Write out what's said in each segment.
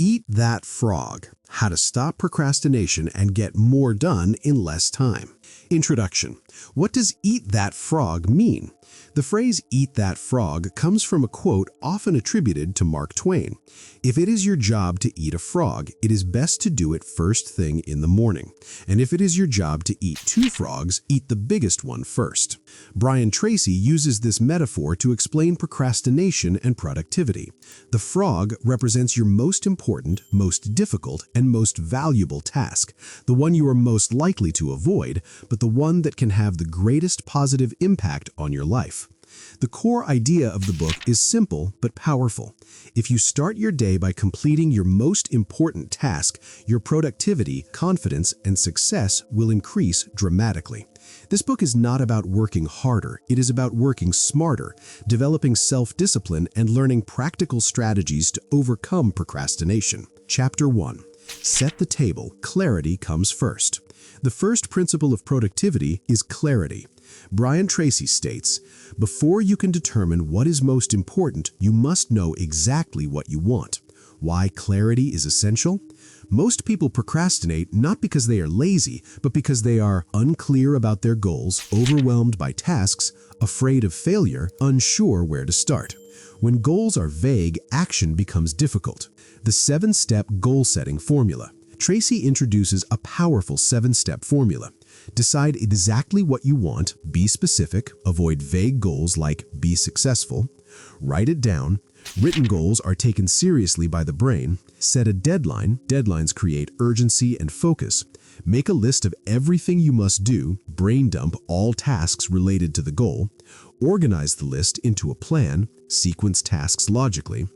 Eat That Frog: How to Stop Procrastination and Get More Done in Less Time. Introduction. What does eat that frog mean? The phrase eat that frog comes from a quote often attributed to Mark Twain. If it is your job to eat a frog, it is best to do it first thing in the morning. And if it is your job to eat two frogs, eat the biggest one first. Brian Tracy uses this metaphor to explain procrastination and productivity. The frog represents your most important, most difficult, and most valuable task, the one you are most likely to avoid, but the one that can have the greatest positive impact on your life. The core idea of the book is simple but powerful. If you start your day by completing your most important task, your productivity, confidence, and success will increase dramatically. This book is not about working harder, it is about working smarter, developing self-discipline, and learning practical strategies to overcome procrastination. Chapter 1. Set the table. Clarity comes first. The first principle of productivity is clarity. Brian Tracy states, "Before you can determine what is most important, you must know exactly what you want." Why clarity is essential? Most people procrastinate not because they are lazy, but because they are unclear about their goals, overwhelmed by tasks, afraid of failure, unsure where to start. When goals are vague, action becomes difficult. The 7-step goal-setting formula. Tracy introduces a powerful 7-step formula. Decide exactly what you want, be specific, avoid vague goals like be successful, write it down. Written goals are taken seriously by the brain. Set a deadline. Deadlines create urgency and focus. Make a list of everything you must do. Brain dump all tasks related to the goal. Organize the list into a plan. Sequence tasks logically.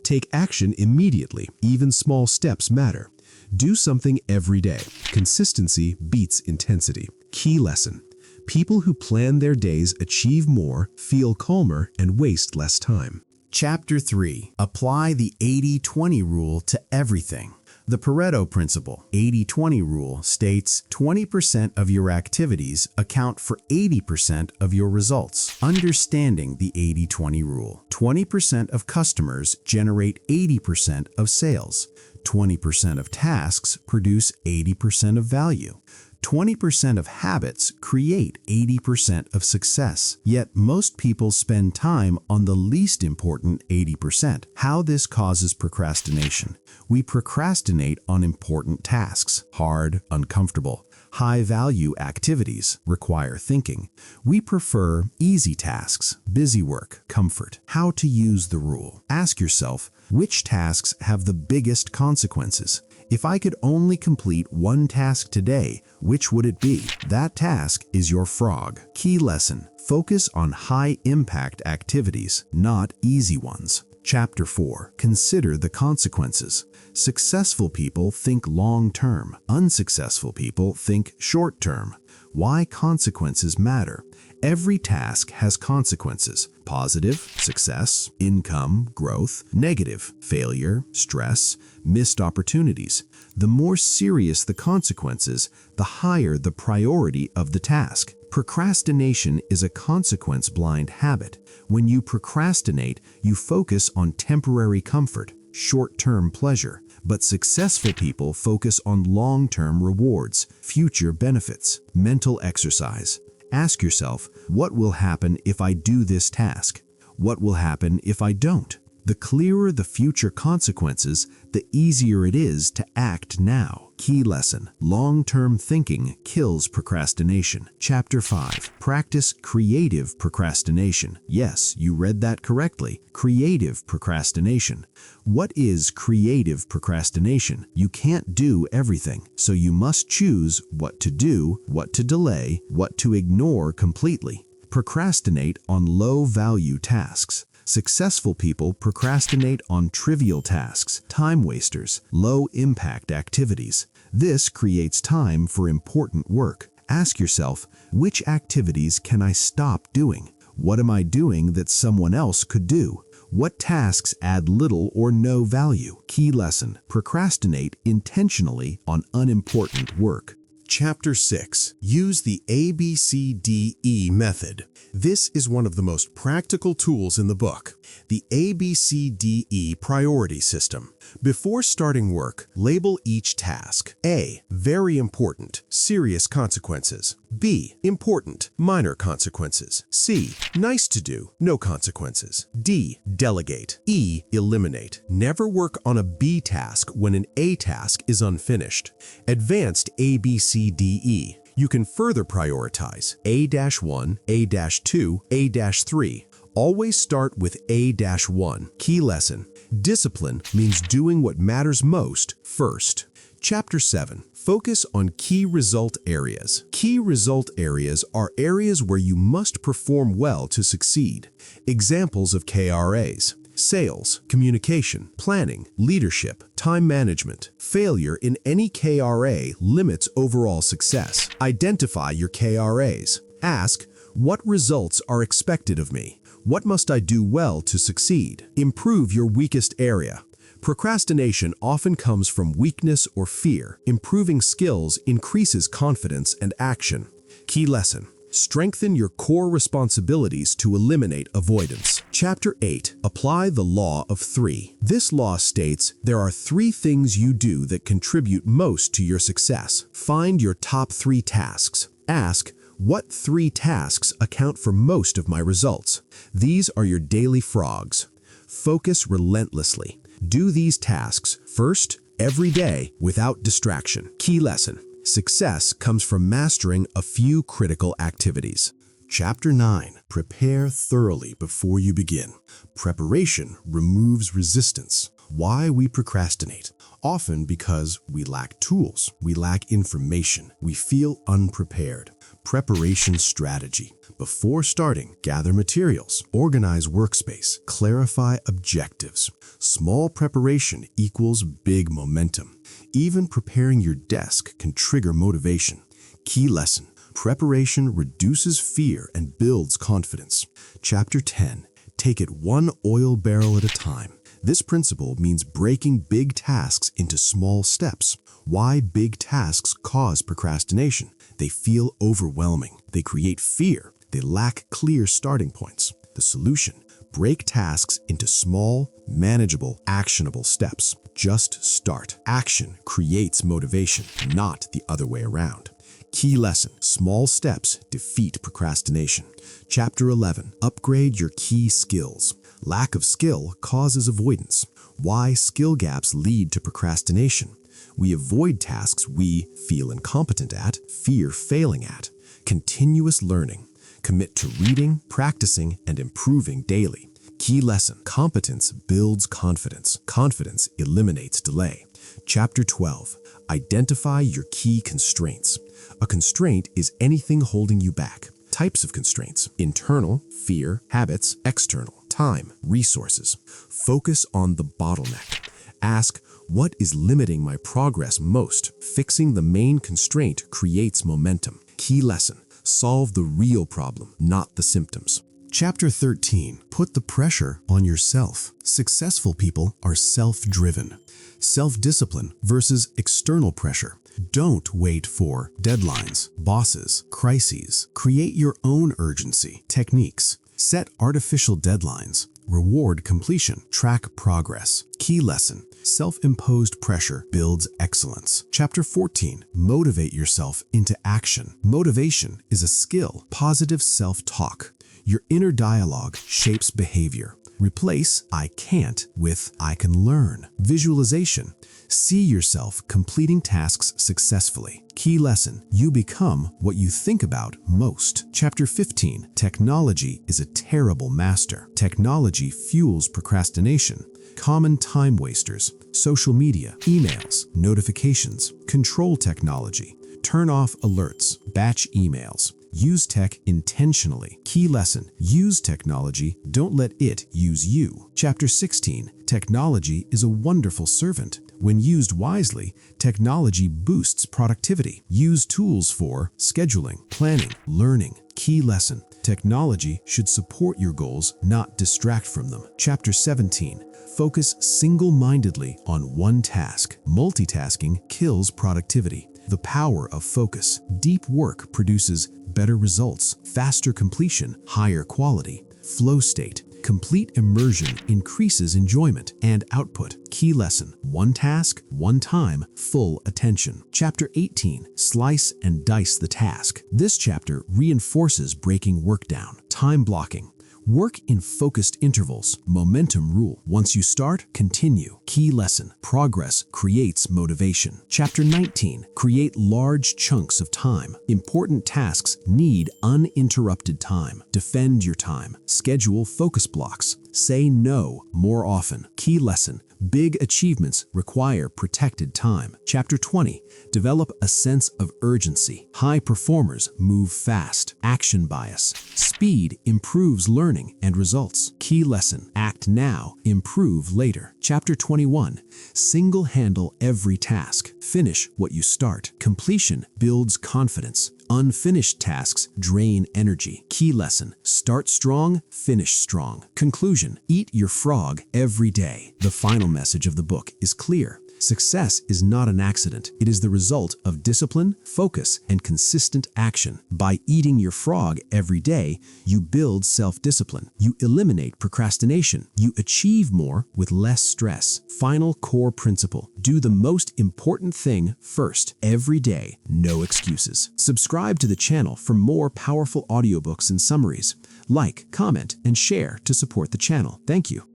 Take action immediately. Even small steps matter. Do something every day. Consistency beats intensity. Key lesson. People who plan their days achieve more, feel calmer, and waste less time. Chapter 3. Apply the 80-20 rule to everything. The Pareto principle, 80-20 rule, states 20% of your activities account for 80% of your results. Understanding the 80-20 rule. 20% of customers generate 80% of sales. 20% of tasks produce 80% of value. 20% of habits create 80% of success. Yet most people spend time on the least important 80%. How this causes procrastination. We procrastinate on important tasks, hard, uncomfortable. High-value activities require thinking. We prefer easy tasks, busy work, comfort. How to use the rule. Ask yourself, which tasks have the biggest consequences? If I could only complete one task today, which would it be? That task is your frog. Key lesson. Focus on high-impact activities, not easy ones. Chapter 4. Consider the consequences. Successful people think long-term. Unsuccessful people think short-term. Why consequences matter. Every task has consequences. Positive, success, income, growth. Negative, failure, stress, missed opportunities. The more serious the consequences, the higher the priority of the task. Procrastination is a consequence-blind habit. When you procrastinate, you focus on temporary comfort, short-term pleasure. But successful people focus on long-term rewards, future benefits. Mental exercise. Ask yourself, what will happen if I do this task? What will happen if I don't? The clearer the future consequences, the easier it is to act now. Key lesson. Long-term thinking kills procrastination. Chapter 5. Practice creative procrastination. Yes, you read that correctly. Creative procrastination. What is creative procrastination? You can't do everything, so you must choose what to do, what to delay, what to ignore completely. Procrastinate on low-value tasks. Successful people procrastinate on trivial tasks, time wasters, low-impact activities. This creates time for important work. Ask yourself, which activities can I stop doing? What am I doing that someone else could do? What tasks add little or no value? Key lesson. Procrastinate intentionally on unimportant work. Chapter 6. Use the ABCDE method. This is one of the most practical tools in the book. The ABCDE priority system. Before starting work, label each task. A. Very important, serious consequences. B. Important, minor consequences. C. Nice to do, no consequences. D. Delegate. E. Eliminate. Never work on a B task when an A task is unfinished. Advanced A, B, C, D, E. You can further prioritize A-1, A-2, A-3. Always start with A-1. Key lesson. Discipline means doing what matters most first. Chapter 7. Focus on key result areas. Key result areas are areas where you must perform well to succeed. Examples of KRAs: sales, communication, planning, leadership, time management. Failure in any KRA limits overall success. Identify your KRAs. Ask, what results are expected of me? What must I do well to succeed? Improve your weakest area. Procrastination often comes from weakness or fear. Improving skills increases confidence and action. Key lesson. Strengthen your core responsibilities to eliminate avoidance. Chapter 8. Apply the Law of 3. This law states there are 3 things you do that contribute most to your success. Find your top 3 tasks. Ask, what 3 tasks account for most of my results? These are your daily frogs. Focus relentlessly. Do these tasks first, every day, without distraction. Key lesson. Success comes from mastering a few critical activities. Chapter 9. Prepare thoroughly before you begin. Preparation removes resistance. Why we procrastinate? Often because we lack tools, we lack information, we feel unprepared. Preparation strategy. Before starting, gather materials, organize workspace, clarify objectives. Small preparation equals big momentum. Even preparing your desk can trigger motivation. Key lesson. Preparation reduces fear and builds confidence. Chapter 10. Take it one oil barrel at a time. This principle means breaking big tasks into small steps. Why big tasks cause procrastination? They feel overwhelming. They create fear. They lack clear starting points. The solution: break tasks into small, manageable, actionable steps. Just start. Action creates motivation, not the other way around. Key lesson: small steps defeat procrastination. Chapter 11. Upgrade your key skills. Lack of skill causes avoidance. Why skill gaps lead to procrastination? We avoid tasks we feel incompetent at, fear failing at. Continuous learning. Commit to reading, practicing, and improving daily. Key lesson: competence builds confidence. Confidence eliminates delay. Chapter 12. Identify your key constraints. A constraint is anything holding you back. Types of constraints: internal, fear, habits; external, time, resources. Focus on the bottleneck. Ask, what is limiting my progress most? Fixing the main constraint creates momentum. Key lesson: solve the real problem, not the symptoms. Chapter 13. Put the pressure on yourself. Successful people are self-driven. Self-discipline versus external pressure. Don't wait for deadlines, bosses, crises. Create your own urgency. Techniques: set artificial deadlines. Reward completion. Track progress. Key lesson: self-imposed pressure builds excellence. Chapter 14. Motivate yourself into action. Motivation is a skill. Positive self-talk. Your inner dialogue shapes behavior. Replace "I can't" with "I can learn." Visualization. See yourself completing tasks successfully. Key lesson: you become what you think about most. Chapter 15. Technology is a terrible master. Technology fuels procrastination. Common time wasters: social media, emails, notifications. Control technology. Turn off alerts, batch emails. Use tech intentionally. Key lesson: use technology, don't let it use you. Chapter 16. Technology is a wonderful servant. When used wisely, technology boosts productivity. Use tools for scheduling, planning, learning. Key lesson: technology should support your goals, not distract from them. Chapter 17. Focus single-mindedly on one task. Multitasking kills productivity. The power of focus. Deep work produces better results, faster completion, higher quality. Flow state. Complete immersion increases enjoyment and output. Key lesson: one task, one time, full attention. Chapter 18, Slice and Dice the Task. This chapter reinforces breaking work down. Time blocking. Work in focused intervals. Momentum rule. Once you start, continue. Key lesson: progress creates motivation. Chapter 19, Create large chunks of time. Important tasks need uninterrupted time. Defend your time. Schedule focus blocks. Say no more often. Key lesson: big achievements require protected time. Chapter 20, Develop a sense of urgency. High performers move fast. Action bias. Speed improves learning and results. Key lesson: act now, improve later. Chapter 21, Single-handle every task. Finish what you start. Completion builds confidence. Unfinished tasks drain energy. Key lesson: start strong, finish strong. Conclusion: eat your frog every day. The final message of the book is clear. Success is not an accident. It is the result of discipline, focus, and consistent action. By eating your frog every day, you build self-discipline. You eliminate procrastination. You achieve more with less stress. Final core principle: do the most important thing first. Every day, no excuses. Subscribe to the channel for more powerful audiobooks and summaries. Like, comment, and share to support the channel. Thank you.